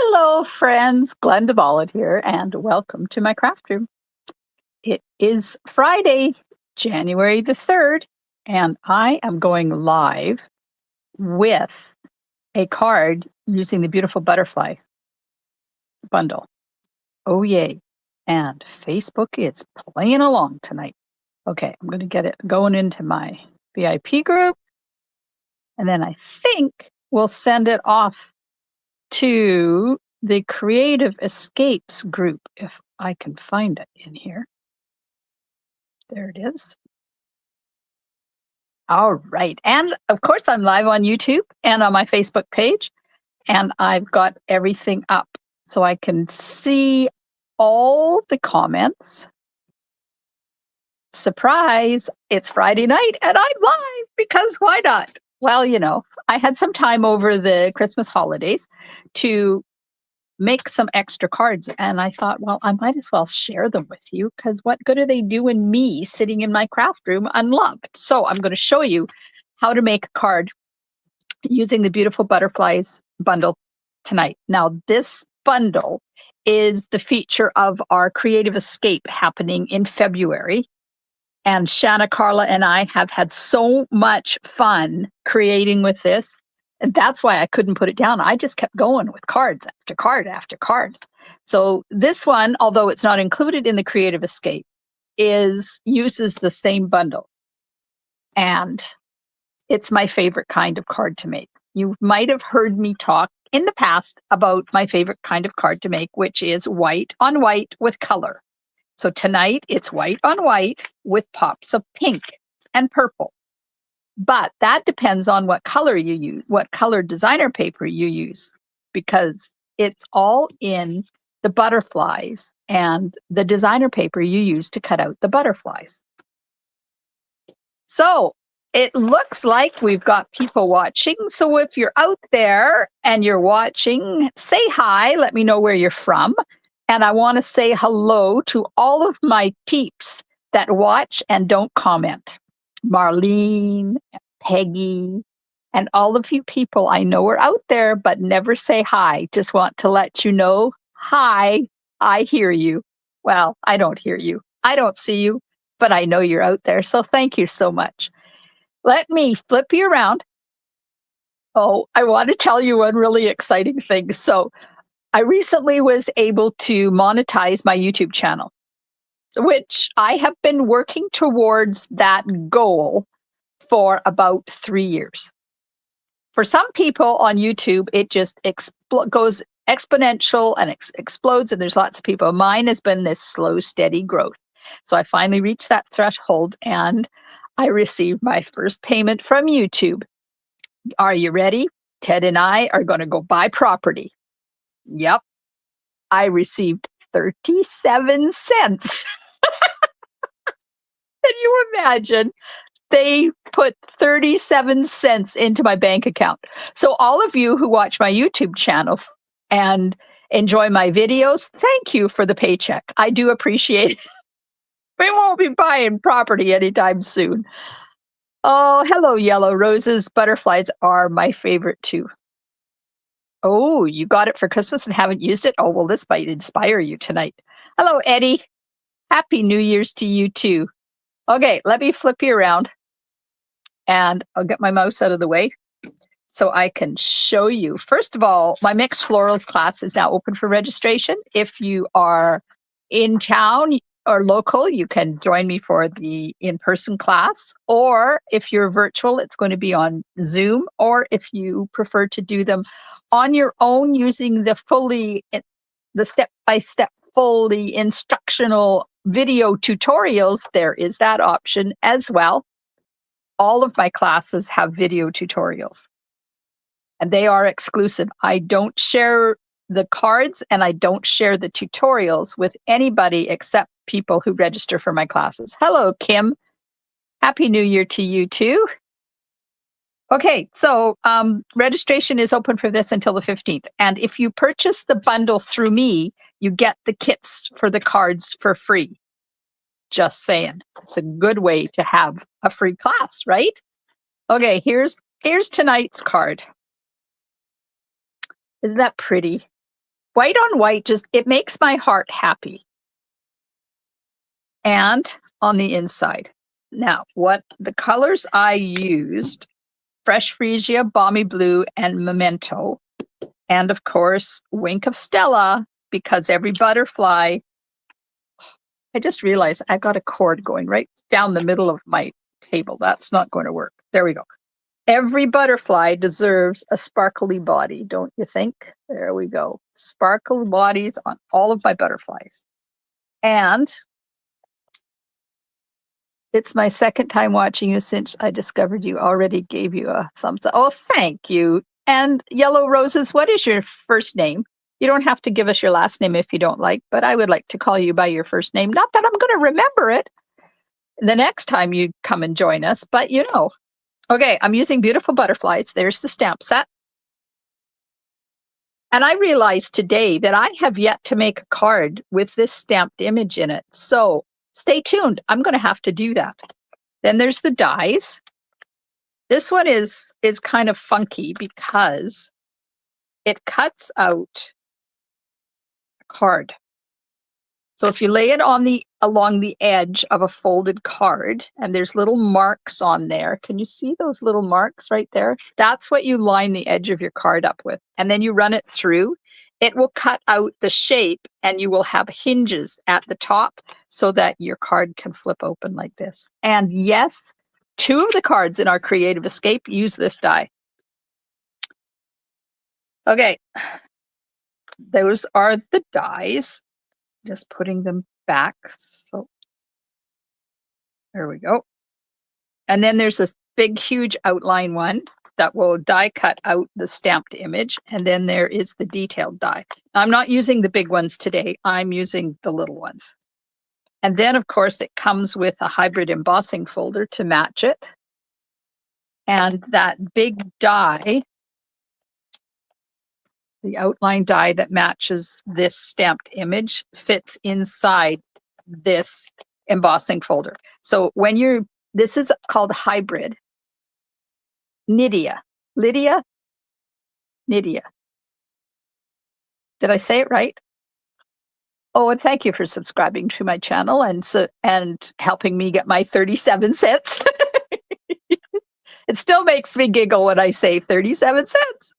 Hello, friends. Glenda Ballard here, and welcome to my craft room. It is Friday, January the 3rd, and I am going live with a card using the beautiful butterfly bundle. Oh, yay. And Facebook is playing along tonight. Okay, I'm going to get it going into my VIP group, and then I think we'll send it off to the Creative Escapes group if I can find it in here. There it is. All right. And of course, I'm live on YouTube and on my Facebook page, and I've got everything up so I can see all the comments. Surprise, it's Friday night and I'm live because why not? Well, I had some time over the Christmas holidays to make some extra cards. And I thought, well, I might as well share them with you because what good are they doing me sitting in my craft room unloved? So I'm going to show you how to make a card using the beautiful butterflies bundle tonight. Now, this bundle is the feature of our Creative Escape happening in February. And Shanna, Carla, and I have had so much fun creating with this. And that's why I couldn't put it down. I just kept going with cards after card after card. So this one, although it's not included in the Creative Escape, uses the same bundle. And it's my favorite kind of card to make. You might have heard me talk in the past about my favorite kind of card to make, which is white on white with color. So tonight it's white on white with pops of pink and purple. But that depends on what color you use, what color designer paper you use, because it's all in the butterflies and the designer paper you use to cut out the butterflies. So it looks like we've got people watching. So if you're out there and you're watching, say hi, let me know where you're from. And I want to say hello to all of my peeps that watch and don't comment. Marlene, Peggy, and all of you people I know are out there, but never say hi. Just want to let you know, hi, I hear you. Well, I don't hear you. I don't see you, but I know you're out there. So thank you so much. Let me flip you around. Oh, I want to tell you one really exciting thing. So I recently was able to monetize my YouTube channel, which I have been working towards that goal for about 3 years. For some people on YouTube, it just goes exponential and explodes, and there's lots of people. Mine has been this slow, steady growth. So I finally reached that threshold, and I received my first payment from YouTube. Are you ready? Ted and I are going to go buy property. Yep. I received 37 cents. Can you imagine? They put 37 cents into my bank account. So all of you who watch my YouTube channel and enjoy my videos, thank you for the paycheck. I do appreciate it. We won't be buying property anytime soon. Oh, hello, yellow roses. Butterflies are my favorite too. Oh, you got it for Christmas and haven't used it? Oh, well, this might inspire you tonight. Hello, Eddie. Happy New Year's to you too. Okay, let me flip you around and I'll get my mouse out of the way so I can show you. First of all, my Mixed Florals class is now open for registration. If you are in town or local, you can join me for the in-person class. Or if you're virtual, it's going to be on Zoom. Or if you prefer to do them on your own using the step-by-step, fully instructional video tutorials, there is that option as well. All of my classes have video tutorials, and they are exclusive. I don't share the cards and I don't share the tutorials with anybody except people who register for my classes. Hello, Kim. Happy New Year to you too. Okay, so registration is open for this until the 15th. And if you purchase the bundle through me, you get the kits for the cards for free. Just saying. It's a good way to have a free class, right? Okay, here's tonight's card. Isn't that pretty? white on white, just it makes my heart happy. And on the inside. Now, what the colors I used, Fresh Freesia, Balmy Blue, and Memento. And of course, Wink of Stella, because every butterfly, I just realized I got a cord going right down the middle of my table. That's not going to work. There we go. Every butterfly deserves a sparkly body, don't you think? There we go. Sparkle bodies on all of my butterflies. And it's my second time watching you since I discovered you already gave you a thumbs up. Oh, thank you. And Yellow Roses, what is your first name? You don't have to give us your last name if you don't like, but I would like to call you by your first name. Not that I'm going to remember it the next time you come and join us, but you know. Okay, I'm using Beautiful Butterflies. There's the stamp set. And I realized today that I have yet to make a card with this stamped image in it. So stay tuned. I'm going to have to do that. Then there's the dies. This one is kind of funky because it cuts out a card. So if you lay it on along the edge of a folded card, and there's little marks on there. Can you see those little marks right there? That's what you line the edge of your card up with. And then you run it through. It will cut out the shape, and you will have hinges at the top so that your card can flip open like this. And yes, 2 of the cards in our Creative Escape use this die. Okay, those are the dies. Just putting them back. So there we go. And then there's this big, huge outline one that will die cut out the stamped image. And then there is the detailed die. I'm not using the big ones today. I'm using the little ones. And then, of course, it comes with a hybrid embossing folder to match it. And that big die, the outline die that matches this stamped image, fits inside this embossing folder. So when this is called hybrid. Nydia. Lydia? Nydia. Did I say it right? Oh, and thank you for subscribing to my channel and helping me get my 37 cents. It still makes me giggle when I say 37 cents.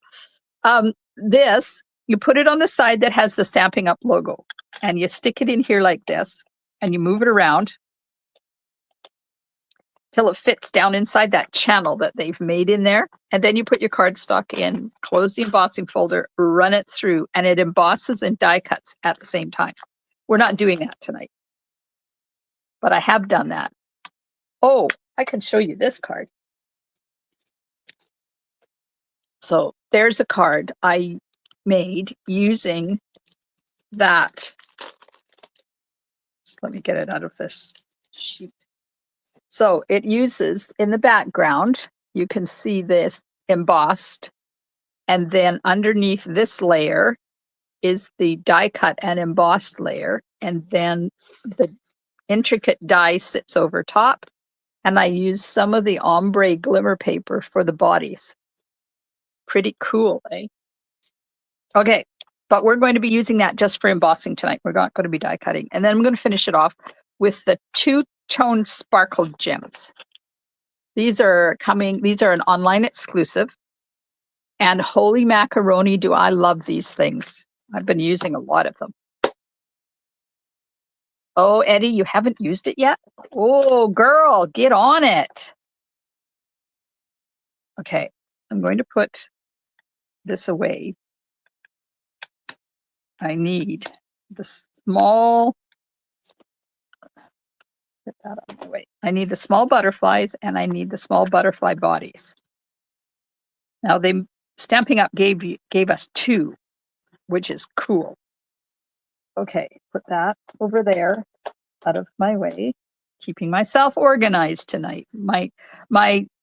This, you put it on the side that has the Stampin' Up logo, and you stick it in here like this, and you move it around till it fits down inside that channel that they've made in there. And then you put your cardstock in, close the embossing folder, run it through, and it embosses and die cuts at the same time. We're not doing that tonight, but I have done that. Oh, I can show you this card. So there's a card I made using that. Just let me get it out of this sheet. So it uses, in the background, you can see this embossed, and then underneath this layer is the die cut and embossed layer, and then the intricate die sits over top, and I use some of the ombre glimmer paper for the bodies. Pretty cool, eh? Okay, but we're going to be using that just for embossing tonight. We're not going to be die cutting. And then I'm going to finish it off with the two-tone sparkle gems. These are an online exclusive. And holy macaroni, do I love these things. I've been using a lot of them. Oh, Eddie, you haven't used it yet? Oh, girl, get on it. Okay, I'm going to put this away. I need the small, get that out of the way. I need the small butterflies, and I need the small butterfly bodies. Now, Stampin' Up gave us 2, which is cool. Okay, put that over there, out of my way, keeping myself organized tonight. My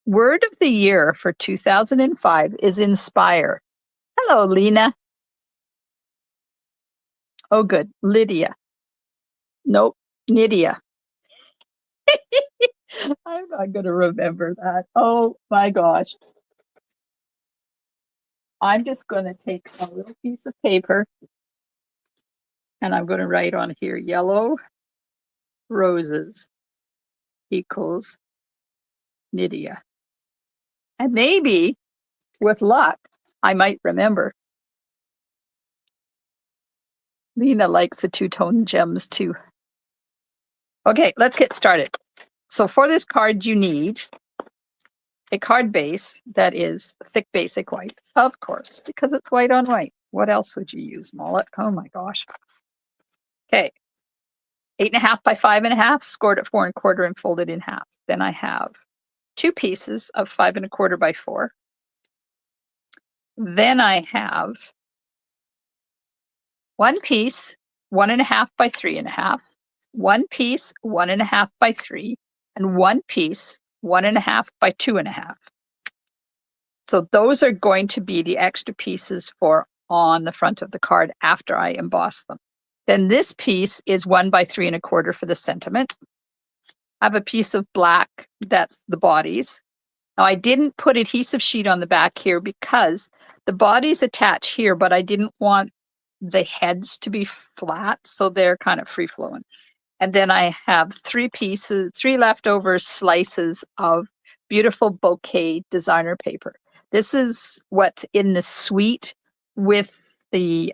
word of the year for 2005 is inspire. Hello, Lena. Oh, good. Lydia. Nope, Nydia. I'm not going to remember that. Oh, my gosh. I'm just going to take a little piece of paper And I'm going to write on here, yellow roses equals Nydia. And maybe, with luck, I might remember. Lena likes the two-tone gems too. Okay, let's get started. So for this card, you need a card base that is thick basic white, of course, because it's white on white. What else would you use, mullet? Oh my gosh. Okay, 8.5 by 5.5, scored at 4 1/4 and folded in half. Then I have 2 pieces of 5 1/4 by 4. Then I have 1 piece, 1.5 by 3.5, 1 piece, 1.5 by 3, and 1 piece, 1.5 by 2.5. So those are going to be the extra pieces for on the front of the card after I emboss them. Then this piece is 1 by 3 1/4 for the sentiment. I have a piece of black, that's the bodies. Now I didn't put adhesive sheet on the back here because the bodies attach here, but I didn't want the heads to be flat, so they're kind of free flowing. And then I have 3 pieces, 3 leftover slices of beautiful bouquet designer paper. This is what's in the suite with the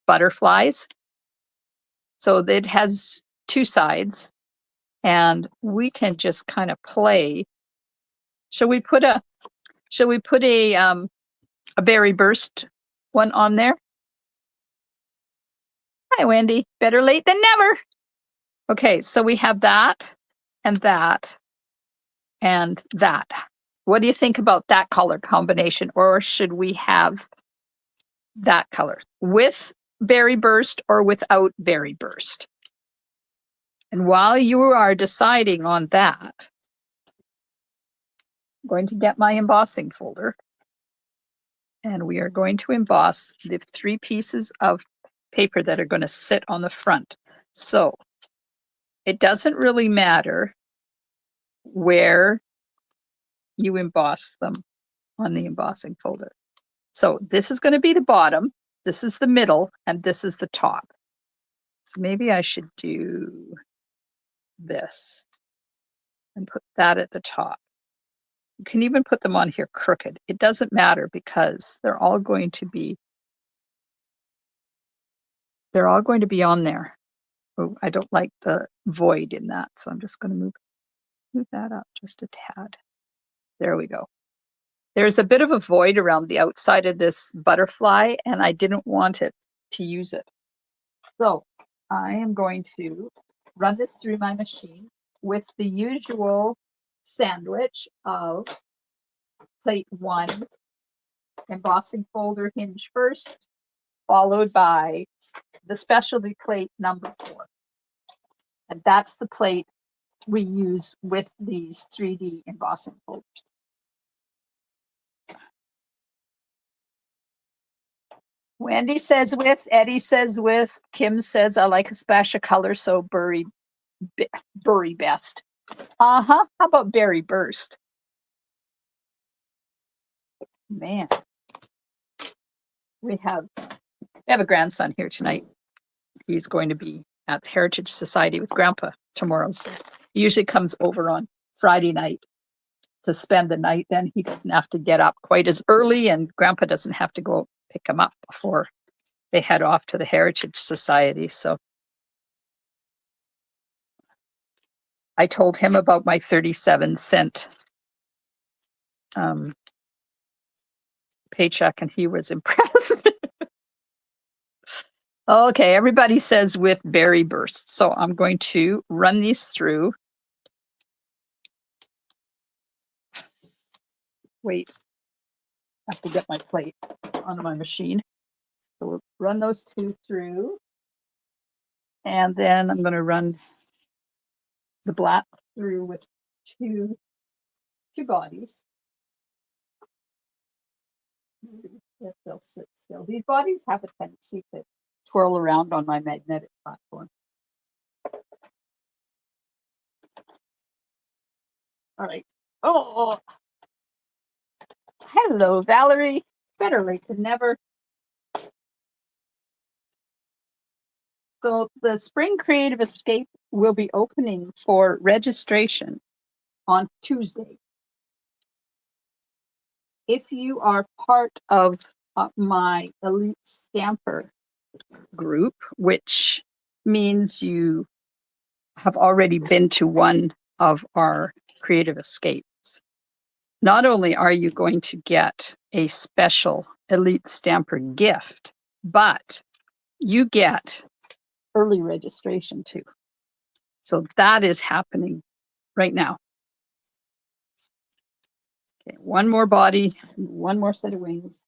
butterflies. So it has 2 sides, and we can just kind of play. Shall we put a berry burst one on there? Hi, Wendy. Better late than never. Okay, so we have that and that and that. What do you think about that color combination? Or should we have that color with berry burst or without berry burst? And while you are deciding on that, I'm going to get my embossing folder. And we are going to emboss the 3 pieces of paper that are going to sit on the front. So it doesn't really matter where you emboss them on the embossing folder. So this is going to be the bottom, this is the middle, and this is the top. So maybe I should do this and put that at the top. You can even put them on here crooked. It doesn't matter because they're all going to be on there. Oh, I don't like the void in that, so I'm just going to move that up just a tad. There we go. There's a bit of a void around the outside of this butterfly, and I didn't want it to use it. So I am going to run this through my machine with the usual sandwich of plate 1, embossing folder hinge first, followed by the specialty plate number 4. And that's the plate we use with these 3D embossing folders. Wendy says with, Eddie says with, Kim says I like a splash of color, so Burry best. How about berry burst? Man, we have a grandson here tonight. He's going to be at the Heritage Society with Grandpa tomorrow. So he usually comes over on Friday night to spend the night. Then he doesn't have to get up quite as early, and Grandpa doesn't have to go pick him up before they head off to the Heritage Society. So I told him about my 37-cent paycheck, and he was impressed. Okay, everybody says with berry burst. So I'm going to run these through. Wait, I have to get my plate on my machine. So we'll run those 2 through. And then I'm going to run the black through with two bodies. If they'll sit still. These bodies have a tendency to twirl around on my magnetic platform. All right. Oh, hello, Valerie. Better late than never. So the Spring Creative Escape will be opening for registration on Tuesday. If you are part of my Elite Stamper group, which means you have already been to one of our Creative Escapes, not only are you going to get a special Elite Stamper gift, but you get early registration too. So that is happening right now. Okay, one more body, one more set of wings.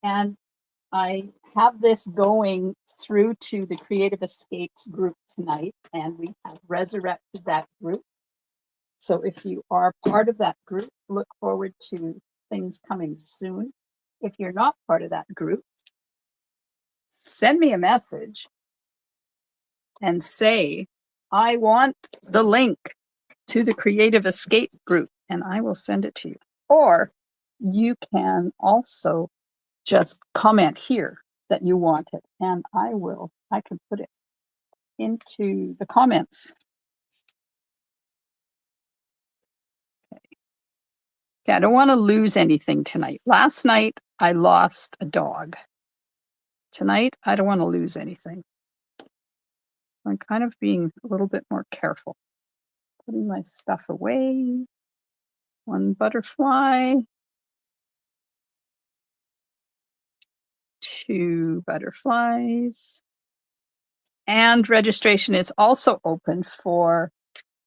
And I have this going through to the Creative Escapes group tonight, and we have resurrected that group. So if you are part of that group, look forward to things coming soon. If you're not part of that group, send me a message and say, I want the link to the Creative Escape group, and I will send it to you. Or you can also just comment here that you want it, and I can put it into the comments. Okay, I don't want to lose anything tonight. Last night, I lost a dog. Tonight, I don't want to lose anything. I'm kind of being a little bit more careful. Putting my stuff away. One butterfly. Two butterflies. And registration is also open for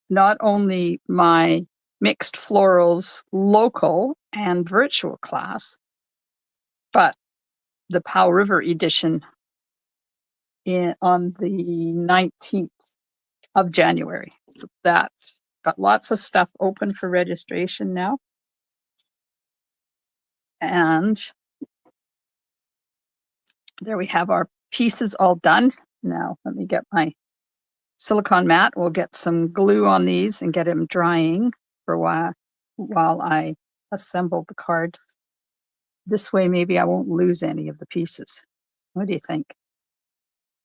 not only my Mixed Florals local and virtual class, but the Powell River edition on the 19th of January. So that got lots of stuff open for registration now. And there we have our pieces all done. Now let me get my silicone mat. We'll get some glue on these and get them drying for a while I assemble the card. This way, maybe I won't lose any of the pieces. What do you think?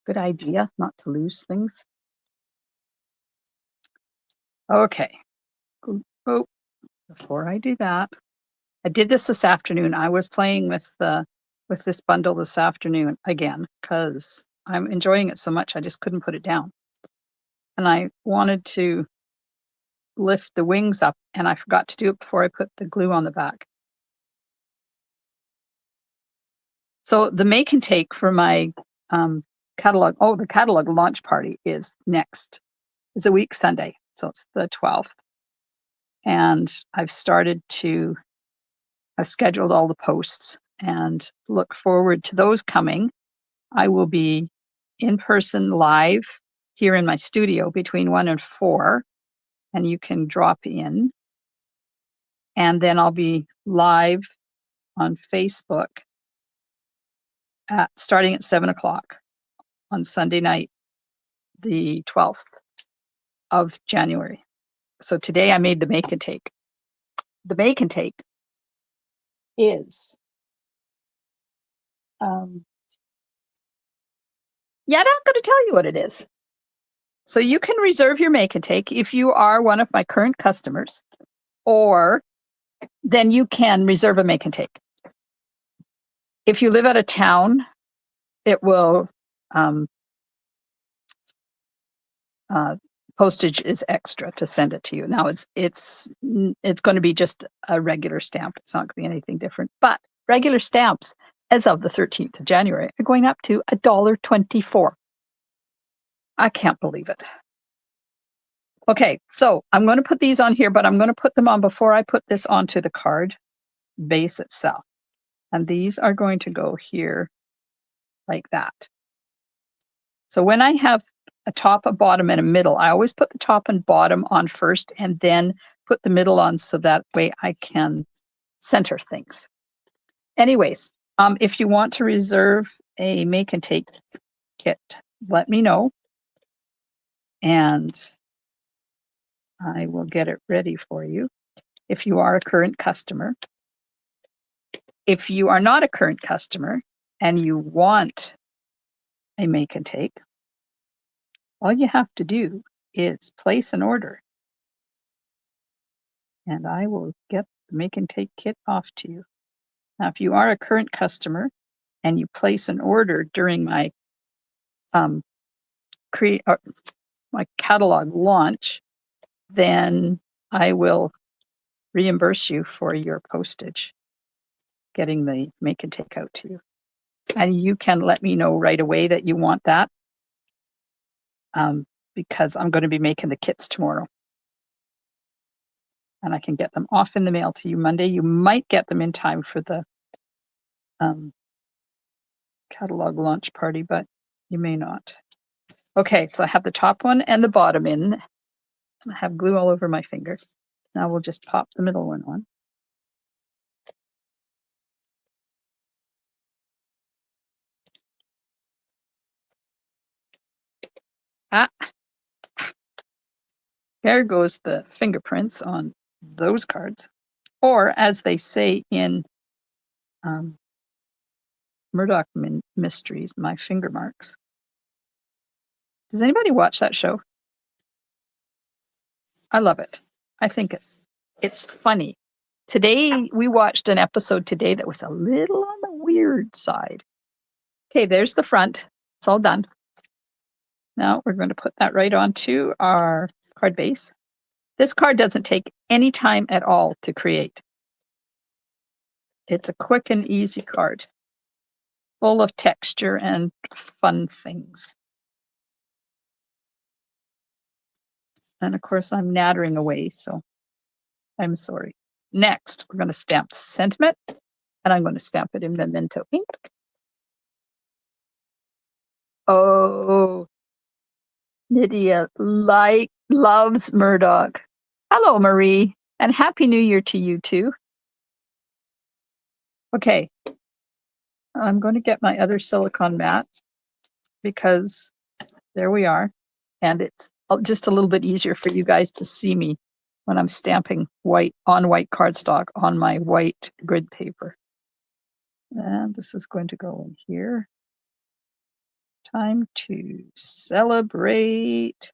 Good idea not to lose things. Okay. Oh, before I do that, I did this afternoon. I was playing with this bundle this afternoon again because I'm enjoying it so much. I just couldn't put it down. And I wanted to lift the wings up, and I forgot to do it before I put the glue on the back. So the make and take for my catalog, the catalog launch party is a week Sunday. So it's the 12th. And I've scheduled all the posts and look forward to those coming. I will be in person live here in my studio between 1 and 4, and you can drop in. And then I'll be live on Facebook starting at 7 o'clock on Sunday night, the 12th of January. So today I made the make and take. The make and take is, I'm not going to tell you what it is. So you can reserve your make and take if you are one of my current customers, or then you can reserve a make and take. If you live out of town, it will postage is extra to send it to you. Now it's going to be just a regular stamp. It's not going to be anything different. But regular stamps, as of the 13th of January, are going up to $1.24. I can't believe it. Okay, so I'm going to put these on here, but I'm going to put them on before I put this onto the card base itself. And these are going to go here like that. So when I have a top, a bottom, and a middle, I always put the top and bottom on first and then put the middle on so that way I can center things. Anyways, if you want to reserve a make and take kit, let me know. And I will get it ready for you if you are a current customer. If you are not a current customer and you want a make and take, all you have to do is place an order, and I will get the make and take kit off to you. Now, if you are a current customer and you place an order during my um, create my catalog launch, then I will reimburse you for your postage getting the make and take out to you. And you can let me know right away that you want that, because I'm going to be making the kits tomorrow. And I can get them off in the mail to you Monday. You might get them in time for the catalog launch party, but you may not. Okay, so I have the top one and the bottom in. I have glue all over my finger. Now we'll just pop the middle one on. Ah, there goes the fingerprints on those cards. Or as they say in Murdoch Mysteries, my finger marks. Does anybody watch that show? I love it. I think it's funny. Today, we watched an episode today that was a little on the weird side. Okay, there's the front. It's all done. Now we're going to put that right onto our card base. This card doesn't take any time at all to create. It's a quick and easy card, full of texture and fun things. And of course, I'm nattering away, so I'm sorry. Next, we're going to stamp sentiment, and I'm going to stamp it in Memento ink. Oh, Nydia loves Murdoch. Hello, Marie, and Happy New Year to you too. Okay, I'm going to get my other silicone mat because there we are. And it's just a little bit easier for you guys to see me when I'm stamping white cardstock on my white grid paper. And this is going to go in here. Time to celebrate.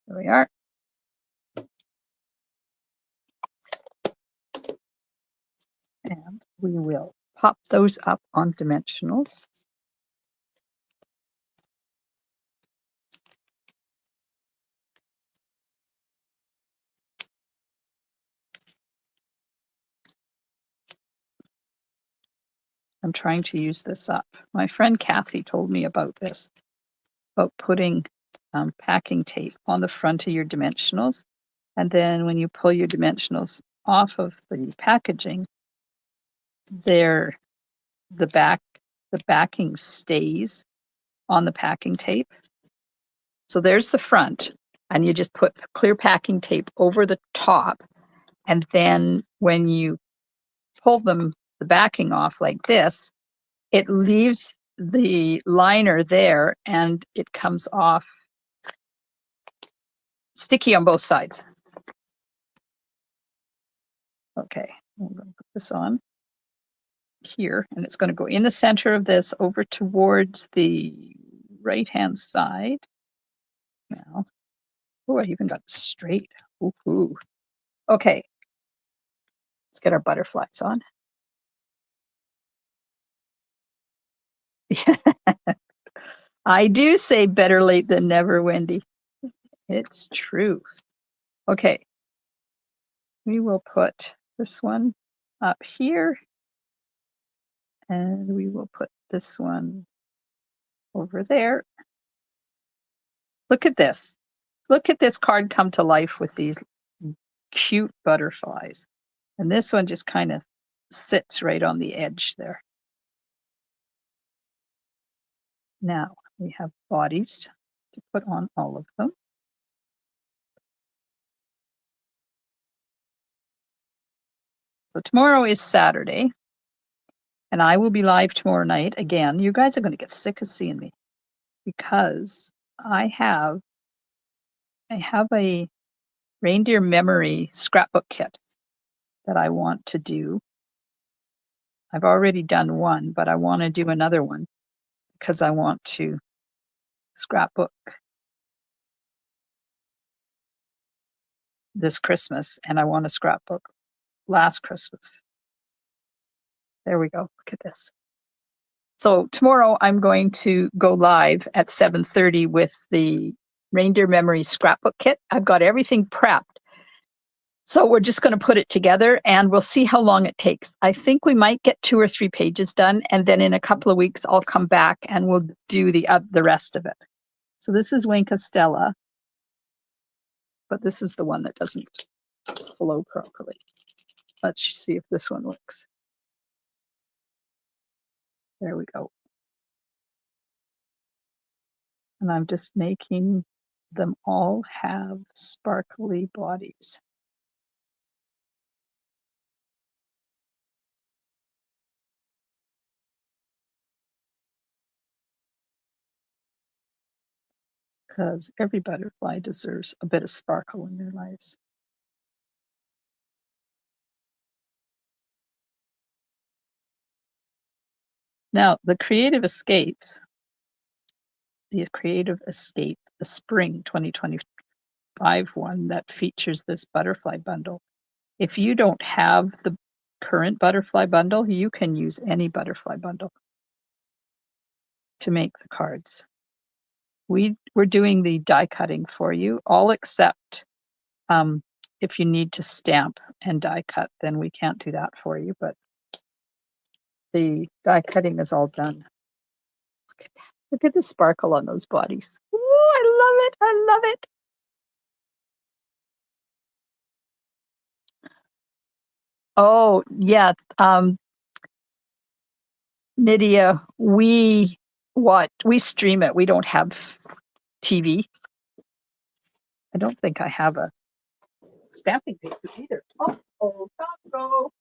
There we are. And we will pop those up on dimensionals. I'm trying to use this up. My friend Kathy told me about this, about putting packing tape on the front of your dimensionals. And then when you pull your dimensionals off of the packaging, the backing stays on the packing tape. So there's the front, and you just put clear packing tape over the top. And then when you pull the backing off like this, it leaves the liner there and it comes off sticky on both sides. Okay, I'm going to put this on here, and it's going to go in the center of this over towards the right-hand side. Now, oh, I even got it straight. Ooh. Okay, let's get our butterflies on. I do say better late than never, Wendy. It's true. Okay, we will put this one up here, and we will put this one over there. Look at this. Look at this card come to life with these cute butterflies. And this one just kind of sits right on the edge there. Now we have bodies to put on all of them. So tomorrow is Saturday, and I will be live tomorrow night. Again, you guys are going to get sick of seeing me because I have a reindeer memory scrapbook kit that I want to do. I've already done one, but I want to do another one because I want to scrapbook this Christmas and I want to scrapbook last Christmas. There we go. Look at this. So tomorrow I'm going to go live at 7:30 with the Reindeer Memories scrapbook kit. I've got everything prepped. So we're just going to put it together and we'll see how long it takes. I think we might get 2 or 3 pages done, and then in a couple of weeks I'll come back and we'll do the rest of it. So this is Winka Stella, but this is the one that doesn't flow properly. Let's see if this one works. There we go. And I'm just making them all have sparkly bodies. Because every butterfly deserves a bit of sparkle in their lives. Now, the Creative Escape, the Spring 2025 one that features this butterfly bundle. If you don't have the current butterfly bundle, you can use any butterfly bundle to make the cards. We're doing the die cutting for you, all except if you need to stamp and die cut, then we can't do that for you, but the die cutting is all done. Look at that. Look at the sparkle on those bodies. Ooh, I love it. I love it. Oh, yeah. Nydia, we stream it. We don't have TV. I don't think I have a stamping paper either. Oh, Taco.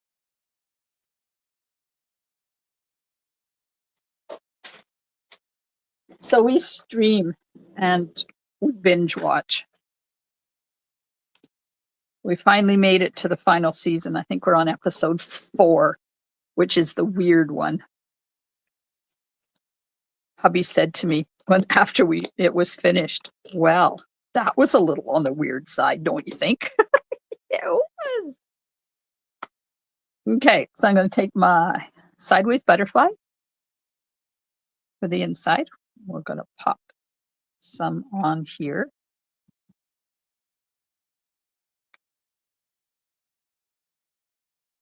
So we stream and we binge watch. We finally made it to the final season. I think we're on episode 4, which is the weird one. Hubby said to me after it was finished, well, that was a little on the weird side, don't you think? It was. Okay, so I'm going to take my sideways butterfly for the inside. We're going to pop some on here.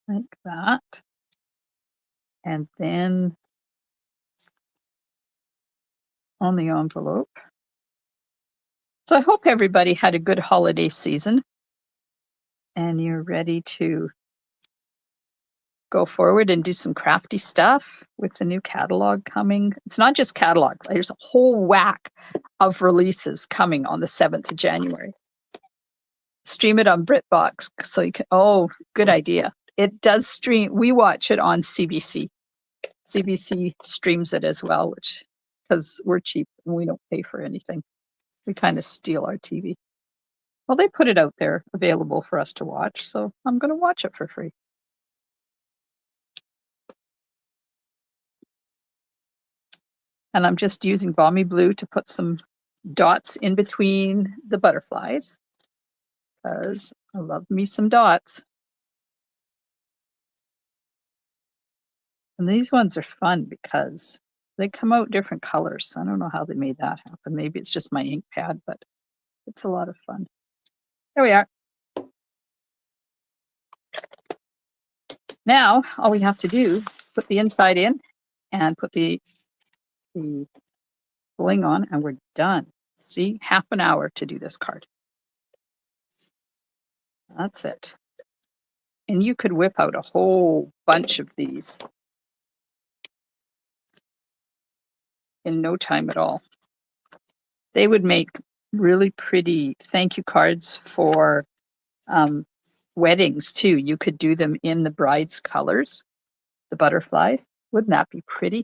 Like that. And then on the envelope. So I hope everybody had a good holiday season and you're ready to go forward and do some crafty stuff with the new catalog coming. It's not just catalog, there's a whole whack of releases coming on the 7th of January. Stream it on BritBox so you can, oh, good idea. It does stream, we watch it on CBC. CBC streams it as well, which, because we're cheap and we don't pay for anything. We kind of steal our TV. Well, they put it out there available for us to watch, so I'm going to watch it for free. And I'm just using Balmy Blue to put some dots in between the butterflies because I love me some dots. And these ones are fun because they come out different colors. I don't know how they made that happen. Maybe it's just my ink pad, but it's a lot of fun. There we are. Now, all we have to do, put the inside in and put the bling on, and we're done. See, half an hour to do this card. That's it. And you could whip out a whole bunch of these in no time at all. They would make really pretty thank you cards for weddings too. You could do them in the bride's colors, the butterflies. Wouldn't that be pretty?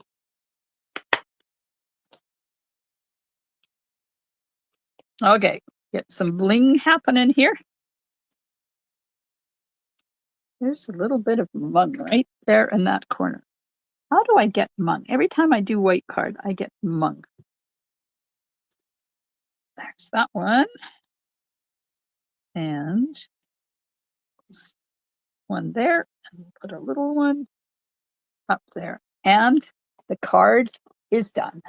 Okay, get some bling happening here. There's a little bit of mug right there in that corner. How do I get mung? Every time I do white card, I get mung. There's that one. And one there. And put a little one up there. And the card is done.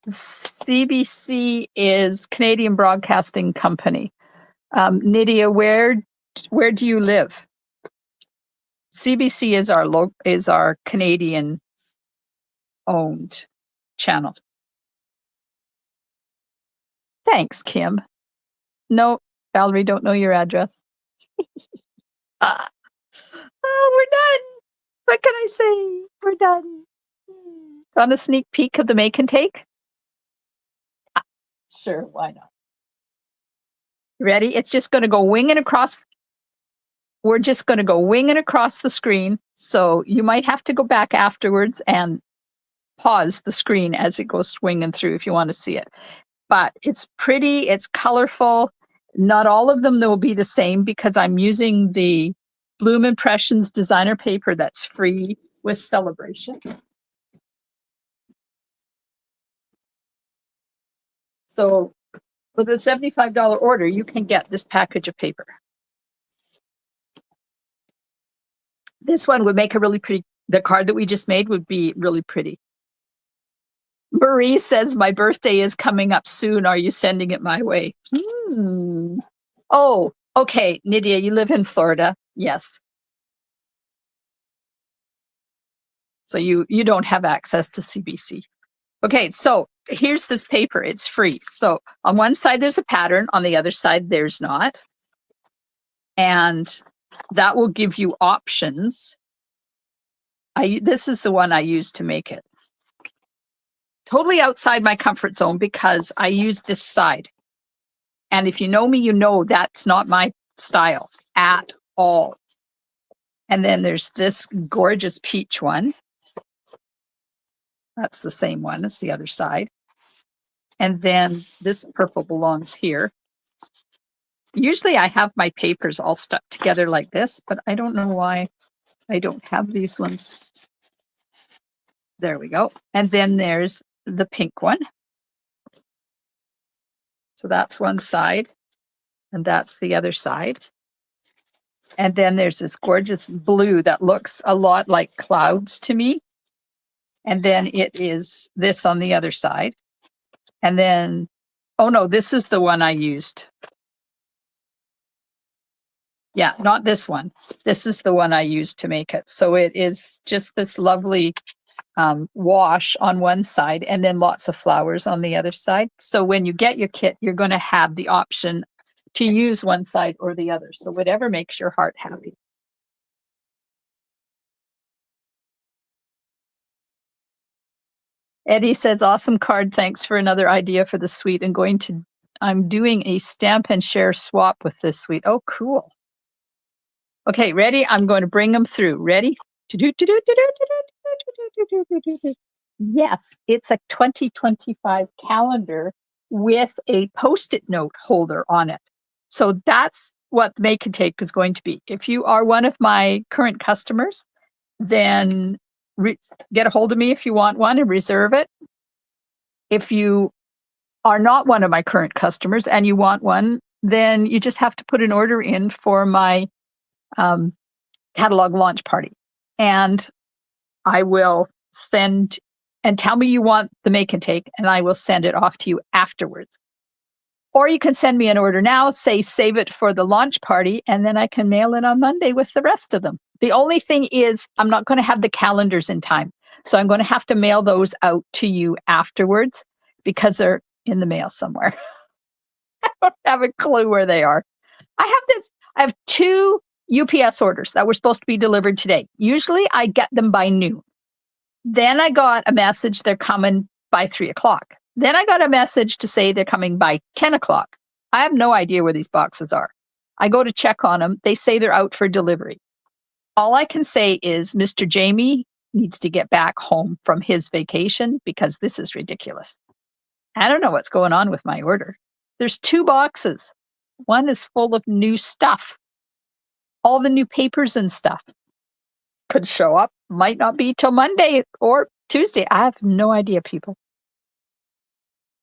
CBC is Canadian Broadcasting Company. Nydia, where do you live? CBC is our Canadian owned channel. Thanks, Kim. No, Valerie, don't know your address. Oh, we're done. What can I say? We're done. Want a sneak peek of the make and take? Sure, why not? Ready? It's just going to go winging across. We're just going to go winging across the screen. So you might have to go back afterwards and pause the screen as it goes swinging through if you want to see it. But it's pretty, it's colorful. Not all of them will be the same because I'm using the Bloom Impressions designer paper that's free with Celebration. So with a $75 order, you can get this package of paper. This one would make a really pretty, the card that we just made would be really pretty. Marie says, my birthday is coming up soon. Are you sending it my way? Oh, okay. Nydia, you live in Florida. Yes. So you don't have access to CBC. Okay, so here's this paper. It's free. So on one side, there's a pattern. On the other side, there's not. And that will give you options. This is the one I used to make it. Totally outside my comfort zone because I use this side. And if you know me, you know that's not my style at all. And then there's this gorgeous peach one. That's the same one as the other side. And then this purple belongs here. Usually I have my papers all stuck together like this, but I don't know why I don't have these ones. There we go. And then there's the pink one. So that's one side, and that's the other side. And then there's this gorgeous blue that looks a lot like clouds to me. And then it is this on the other side. And then, oh no, this is the one I used. Yeah, not this one. This is the one I used to make it. So it is just this lovely wash on one side and then lots of flowers on the other side. So when you get your kit, you're going to have the option to use one side or the other. So whatever makes your heart happy. Eddie says, awesome card. Thanks for another idea for the suite. I'm doing a stamp and share swap with this suite. Oh, cool. Okay, ready? I'm going to bring them through. Ready? Yes, it's a 2025 calendar with a Post-it note holder on it. So that's what the Make and Take is going to be. If you are one of my current customers, then get a hold of me if you want one and reserve it. If you are not one of my current customers and you want one, then you just have to put an order in for my catalog launch party. And I will send and tell me you want the Make and Take, and I will send it off to you afterwards. Or you can send me an order now, say save it for the launch party, and then I can mail it on Monday with the rest of them. The only thing is I'm not going to have the calendars in time. So I'm going to have to mail those out to you afterwards because they're in the mail somewhere. I don't have a clue where they are. I have 2 UPS orders that were supposed to be delivered today. Usually I get them by noon. Then I got a message they're coming by 3:00. Then I got a message to say they're coming by 10:00. I have no idea where these boxes are. I go to check on them. They say they're out for delivery. All I can say is Mr. Jamie needs to get back home from his vacation because this is ridiculous. I don't know what's going on with my order. There's 2 boxes. One is full of new stuff. All the new papers and stuff. could show up. Might not be till Monday or Tuesday. I have no idea, people.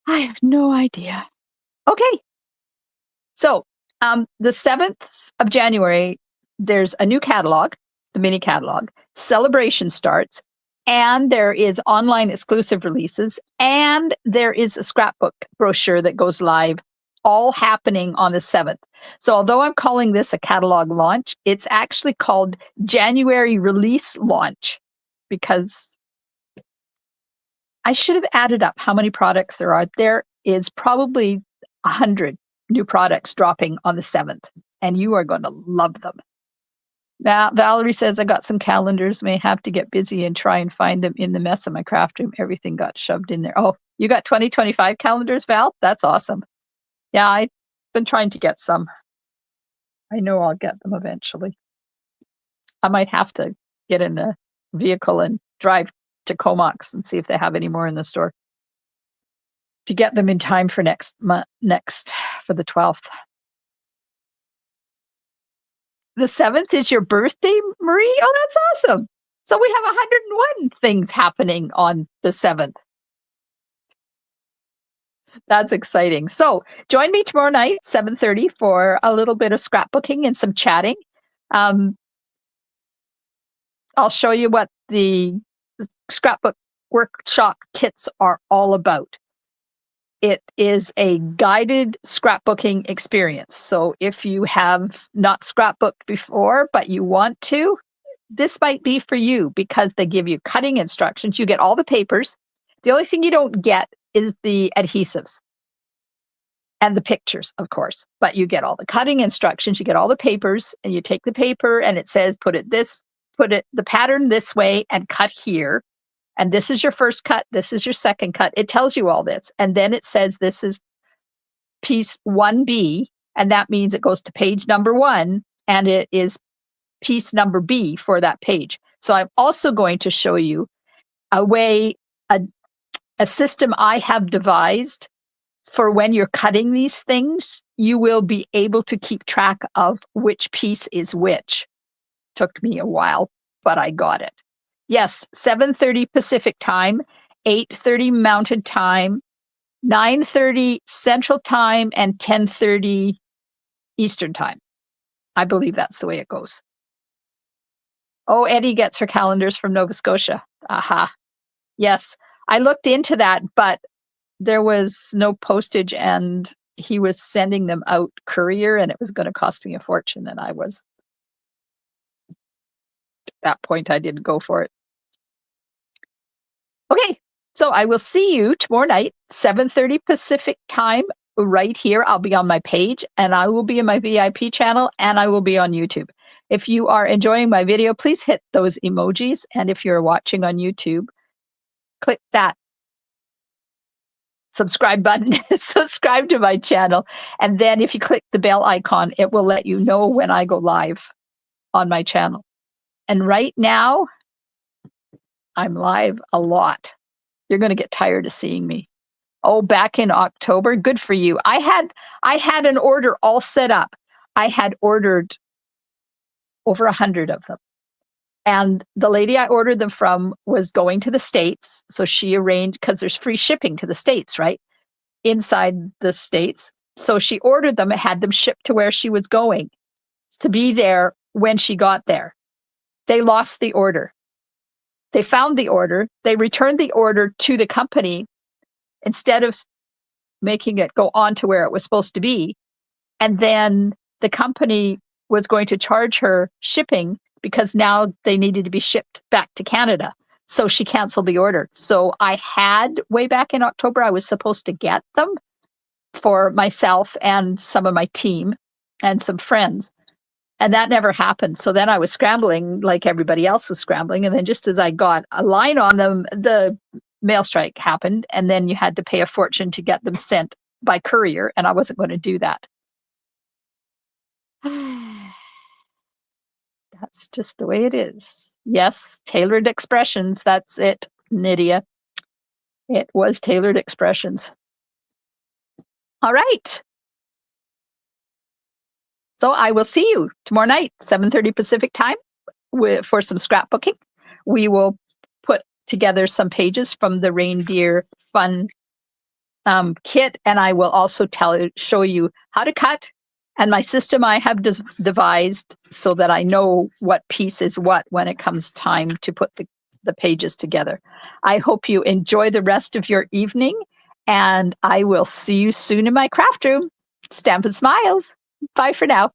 I have no idea. Okay. So, the 7th of January, there's a new catalog, the mini catalog. Celebration starts, and there is online exclusive releases, and there is a scrapbook brochure that goes live, all happening on the 7th. So, although I'm calling this a catalog launch, it's actually called January release launch because I should have added up how many products there are. There is probably 100 new products dropping on the 7th, and you are going to love them. Now, Valerie says, I got some calendars, may have to get busy and try and find them in the mess of my craft room. Everything got shoved in there. Oh, you got 2025 calendars, Val? That's awesome. Yeah, I've been trying to get some. I know I'll get them eventually. I might have to get in a vehicle and drive to Comox and see if they have any more in the store to get them in time for next for the 12th. The 7th is your birthday, Marie? Oh, that's awesome. So we have 101 things happening on the 7th. That's exciting. So join me tomorrow night, 7:30, for a little bit of scrapbooking and some chatting. I'll show you what the scrapbook workshop kits are all about. It is a guided scrapbooking experience. So if you have not scrapbooked before, but you want to, this might be for you because they give you cutting instructions. You get all the papers. The only thing you don't get is the adhesives and the pictures, of course, but you get all the cutting instructions, you get all the papers, and you take the paper and it says, put it the pattern this way and cut here. And this is your first cut. This is your second cut. It tells you all this. And then it says this is piece 1B. And that means it goes to page number 1. And it is piece number B for that page. So I'm also going to show you a system I have devised for when you're cutting these things, you will be able to keep track of which piece is which. Took me a while, but I got it. Yes, 7:30 Pacific time, 8:30 Mountain time, 9:30 Central time, and 10:30 Eastern time. I believe that's the way it goes. Oh, Eddie gets her calendars from Nova Scotia. Aha. Yes, I looked into that, but there was no postage and he was sending them out courier and it was going to cost me a fortune. And at that point, I didn't go for it. Okay, so I will see you tomorrow night, 7:30 Pacific time, right here. I'll be on my page and I will be in my VIP channel and I will be on YouTube. If you are enjoying my video, please hit those emojis. And if you're watching on YouTube, click that subscribe button, subscribe to my channel. And then if you click the bell icon, it will let you know when I go live on my channel. And right now, I'm live a lot. You're going to get tired of seeing me. Oh, back in October, good for you. I had an order all set up. I had ordered over 100 of them. And the lady I ordered them from was going to the States. So she arranged, because there's free shipping to the States, right? Inside the States. So she ordered them and had them shipped to where she was going to be there when she got there. They lost the order. They found the order. They returned the order to the company instead of making it go on to where it was supposed to be. And then the company was going to charge her shipping because now they needed to be shipped back to Canada. So she canceled the order. So I had, way back in October, I was supposed to get them for myself and some of my team and some friends. And that never happened. So then I was scrambling like everybody else was scrambling. And then just as I got a line on them, the mail strike happened. And then you had to pay a fortune to get them sent by courier. And I wasn't going to do that. That's just the way it is. Yes, tailored expressions. That's it, Nydia. It was tailored expressions. All right. So I will see you tomorrow night, 7:30 Pacific time, for some scrapbooking. We will put together some pages from the reindeer fun kit, and I will also show you how to cut, and my system I have devised so that I know what piece is what when it comes time to put the pages together. I hope you enjoy the rest of your evening, and I will see you soon in my craft room. Stampin' Smiles. Bye for now.